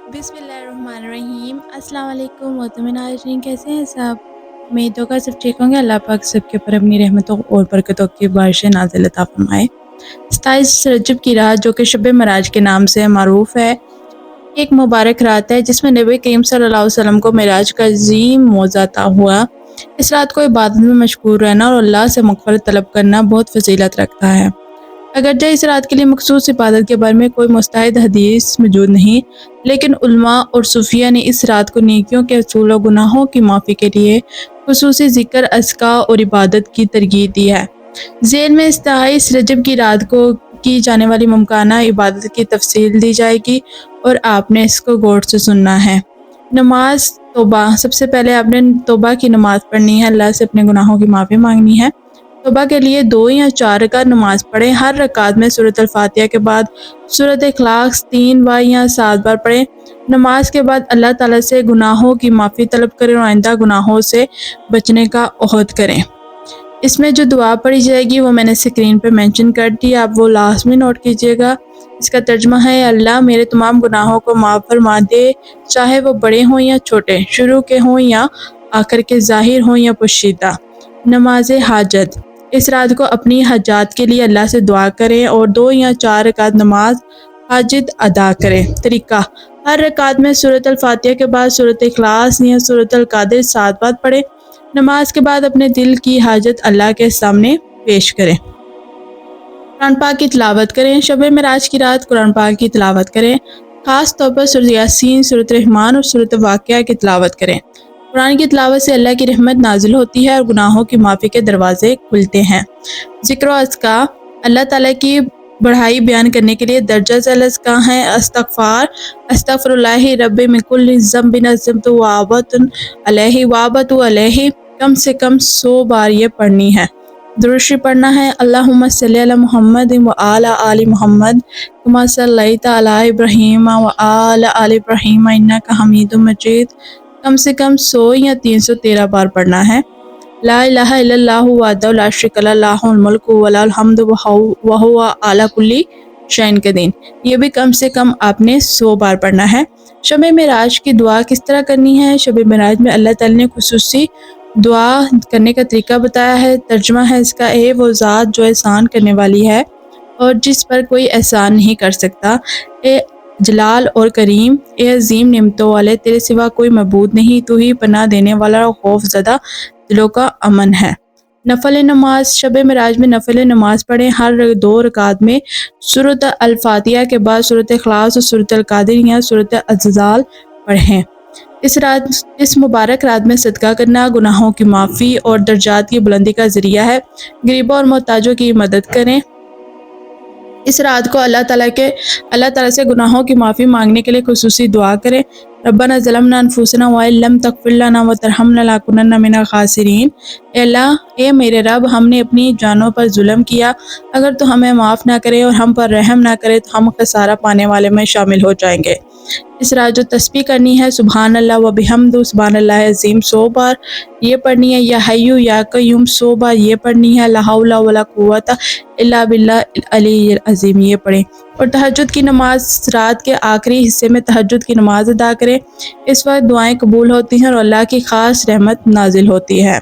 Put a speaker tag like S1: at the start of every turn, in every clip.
S1: बिस्मिल्लाहिर्रहमानिर्रहीम। अस्सलाम वालेकुम मोहतरम नाज़रीन, कैसे हैं सब? उम्मीद होगा सब ठीक होंगे। अल्लाह पाक सबके ऊपर अपनी रहमतों और बरकतों की बारिशें नाज़िल अता फरमाए। 27 रजब की रात, जो कि शब मराज के नाम से मारूफ है, एक मुबारक रात है जिसमें नबी करीम सल्लल्लाहु अलैहि वसल्लम को मेराज का अजीम मौज़ा अता हुआ। इस रात को इबादत में मशगूल रहना और अल्लाह से मग़फ़िरत तलब करना बहुत फजीलत रखता है। अगरचे इस रात के लिए मखसूस इबादत के बारे में कोई मुस्तहद हदीस मौजूद नहीं, लेकिन उलमा और सूफिया ने इस रात को नेकियों के असूल और गुनाहों की माफ़ी के लिए खुसूसी ज़िक्र, अज़का और इबादत की तरगीब दी है। ज़ेल में 27 रजब की रात को की जाने वाली मुमकिना इबादत की तफसील दी जाएगी और आपने इसको गौर से सुनना है। नमाज तौबा, सबसे पहले आपने तौबा की नमाज़ पढ़नी है, अल्लाह से अपने गुनाहों की माफ़ी मांगनी है। तौबा के लिए 2 या 4 रकात नमाज पढ़ें। हर रकात में सूरत अल-फातिहा के बाद सूरत इखलास 3 बार या 7 बार पढ़ें। नमाज के बाद अल्लाह ताला से गुनाहों की माफ़ी तलब करें और आइंदा गुनाहों से बचने का ओहद करें। इसमें जो दुआ पढ़ी जाएगी वो मैंने स्क्रीन पे मेंशन कर दी, आप वो लाज़मी नोट कीजिएगा। इसका तर्जुमा है, अल्लाह मेरे तमाम गुनाहों को माफ़ फरमा दे, चाहे वो बड़े हों या छोटे, शुरू के हों या आखिर के, ज़ाहिर हों या पोशीदा। नमाज हाजत, इस रात को अपनी हाजात के लिए अल्लाह से दुआ करें और 2 या 4 रकात नमाज हाजत अदा करें। तरीका, हर रकात में सूरत अल-फातिहा के बाद सूरत इखलास या सूरत अल-कादिर 7 बार पढ़ें। नमाज के बाद अपने दिल की हाजत अल्लाह के सामने पेश करें। कुरान पाक की तिलावत करें। शब मेराज की रात कुरान पाक की तिलावत करें। ख़ास तौर पर सूरत यासीन, सूरत रहमान और सूरत वाक़िया की तिलावत करें। कुरान की तिलावत से अल्लाह की रहमत नाजिल होती है और गुनाहों की माफ़ी के दरवाजे खुलते हैं। ज़िक्र और अज़का, अल्लाह ताला की बढ़ाई बयान करने के लिए दर्जा ज़ैल अज़का हैं। अस्तग़फ़ार, अस्तग़फ़िरुल्लाहि रब्बी मिन कुल्लि ज़ंबिन अज़्ज़मतु व आबतु अलैहि, कम से कम 100 बार ये पढ़नी है। दुरूद शरीफ पढ़ना है। अल्लाहुम्मा सल्लि अला मुहम्मद व अला आलि मुहम्मद कमा सल्लैता अला इब्राहीम व अला आलि इब्राहीम इन्नका हमीदुम मजीद, कम से कम 100 या 313 बार पढ़ना है। ला इलाहा इल्लल्लाहु वहदहु ला शरीका लहु लहुल मुल्कु व लहुल हम्दु व हुवा अला कुल्ली शैइन क़दीर, ये भी कम से कम आपने 100 बार पढ़ना है। शब मेराज की दुआ किस तरह करनी है? शब मेराज में अल्लाह ताला ने खुसूसी दुआ करने का तरीका बताया है। तर्जुमा है इसका, ए वो ज़ात जो एहसान करने वाली है और जिस पर कोई एहसान नहीं कर सकता, ए जलाल और करीम, ए अजीम नेमतों वाले, तेरे सिवा कोई मबूद नहीं, तू ही पनाह देने वाला और खौफ ज़दा दिलों का अमन है। नफल नमाज, शब मेराज में नफल नमाज पढ़ें। हर 2 रकात में सूरत अल-फातिहा के बाद सूरत इखलास और सूरत अल-कादिर या सूरत अज़्ज़ाल पढ़ें। इस मुबारक रात में सदका करना गुनाहों की माफ़ी और दर्जात की बुलंदी का ज़रिया है। गरीबों और मोहताजों की मदद करें। इस रात को अल्लाह ताला से गुनाहों की माफ़ी मांगने के लिए खुसूसी दुआ करें। रब्बना ज़लमना अनफुसना व इल्लम तग़फ़िर लना व तरहमना लनकुनन्ना मिनल ख़ासिरीन, ए अल्लाह, ए मेरे रब, हमने अपनी जानों पर जुल्म किया, अगर तो हमें माफ़ ना करे और हम पर रहम ना करे तो हम खसारा पाने वाले में शामिल हो जाएंगे। इस रात जो तस्बीह करनी है, सुबहान अल्लाह व बिहम्दु सुबहान अल्लाह अज़ीम 100 बार ये पढ़नी है। या हय्यु या क़य्यूम 100 बार ये पढ़नी है। ला हौला वला कुव्वता इल्ला बिल्लाहिल अलिय्यिल अज़ीम ये पढ़ें। और तहज्जुद की नमाज, रात के आखिरी हिस्से में तहज्जुद की नमाज अदा करें। इस वक्त दुआएं कबूल होती हैं और अल्लाह की ख़ास रहमत नाजिल होती है।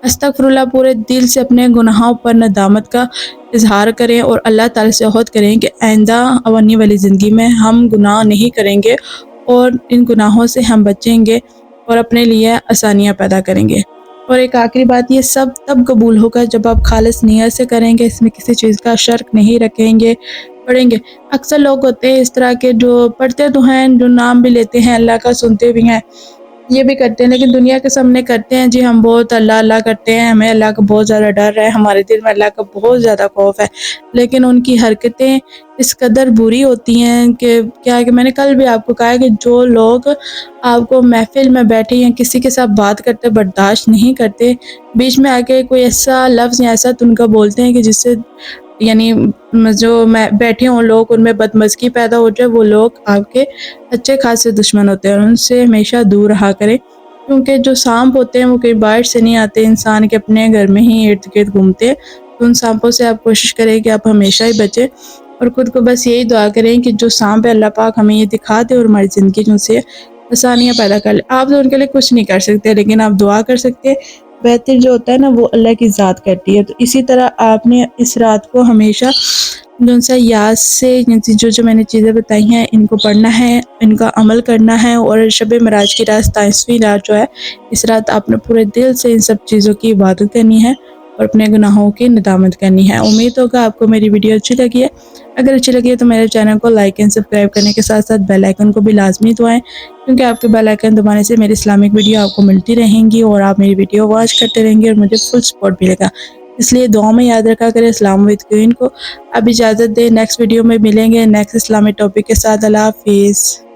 S1: अस्तग़फिरुल्लाह, पूरे दिल से अपने गुनाहों पर नदामत का इजहार करें और अल्लाह ताला से ओहद करें कि आइंदा आने वाली ज़िंदगी में हम गुनाह नहीं करेंगे और इन गुनाहों से हम बचेंगे और अपने लिए आसानियाँ पैदा करेंगे। और एक आखिरी बात, ये सब तब कबूल होगा जब आप खालिस नियत से करेंगे, इसमें किसी चीज़ का शर्क नहीं रखेंगे, पढ़ेंगे। अक्सर लोग होते हैं इस तरह के जो पढ़ते तो हैं, जो नाम भी लेते हैं अल्लाह का, सुनते भी हैं, ये भी करते हैं, लेकिन दुनिया के सामने करते हैं जी हम बहुत अल्लाह अल्लाह करते हैं, हमें अल्लाह का बहुत ज़्यादा डर है, हमारे दिल में अल्लाह का बहुत ज़्यादा खौफ है, लेकिन उनकी हरकतें इस कदर बुरी होती हैं कि क्या है कि मैंने कल भी आपको कहा है कि जो लोग आपको महफिल में बैठे या किसी के साथ बात करते बर्दाश्त नहीं करते, बीच में आके कोई ऐसा लफ्ज़ या ऐसा तुनका बोलते हैं कि जिससे यानी जो मैं बैठे हों लोग उनमें बदमज़गी पैदा हो जाए, वो लोग आपके अच्छे खासे दुश्मन होते हैं और उनसे हमेशा दूर रहा करें, क्योंकि जो सांप होते हैं वो कहीं बाहर से नहीं आते, इंसान के अपने घर में ही इर्द गिर्द घूमते हैं। तो उन सांपों से आप कोशिश करें कि आप हमेशा ही बचें। اور خود کو بس یہی دعا کریں کہ جو سانپ ہے اللہ پاک ہمیں یہ دکھا دے اور ہماری زندگی میں سے آسانیاں پیدا کر لے۔ آپ تو ان کے لیے کچھ نہیں کر سکتے، لیکن آپ دعا کر سکتے۔ بہتر جو ہوتا ہے نا وہ اللہ کی ذات کرتی ہے۔ تو اسی طرح آپ نے اس رات کو ہمیشہ جو سا یاد سے جو میں نے چیزیں بتائی ہیں ان کو پڑھنا ہے، ان کا عمل کرنا ہے، اور شب معراج کی رات 27ویں رات جو ہے اس رات آپ نے پورے دل سے ان سب چیزوں کی عبادت کرنی ہے اور اپنے گناہوں کی ندامت کرنی ہے۔ امید ہوگا آپ کو میری ویڈیو اچھی لگی ہے۔ اگر اچھی لگی ہے تو میرے چینل کو لائک اینڈ سبسکرائب کرنے کے ساتھ ساتھ بیل آئیکن کو بھی لازمی دبائیں، کیونکہ آپ کے بیل آئیکن دبانے سے میری اسلامک ویڈیو آپ کو ملتی رہیں گی اور آپ میری ویڈیو واچ کرتے رہیں گے اور مجھے فل سپورٹ ملے گا۔ اس لیے دعاؤں میں یاد رکھا کریں۔ اسلام وتھ کوئین کو اب اجازت دیں، نیکسٹ ویڈیو میں ملیں گے نیکسٹ اسلامی ٹاپک کے ساتھ۔ اللہ حافظ۔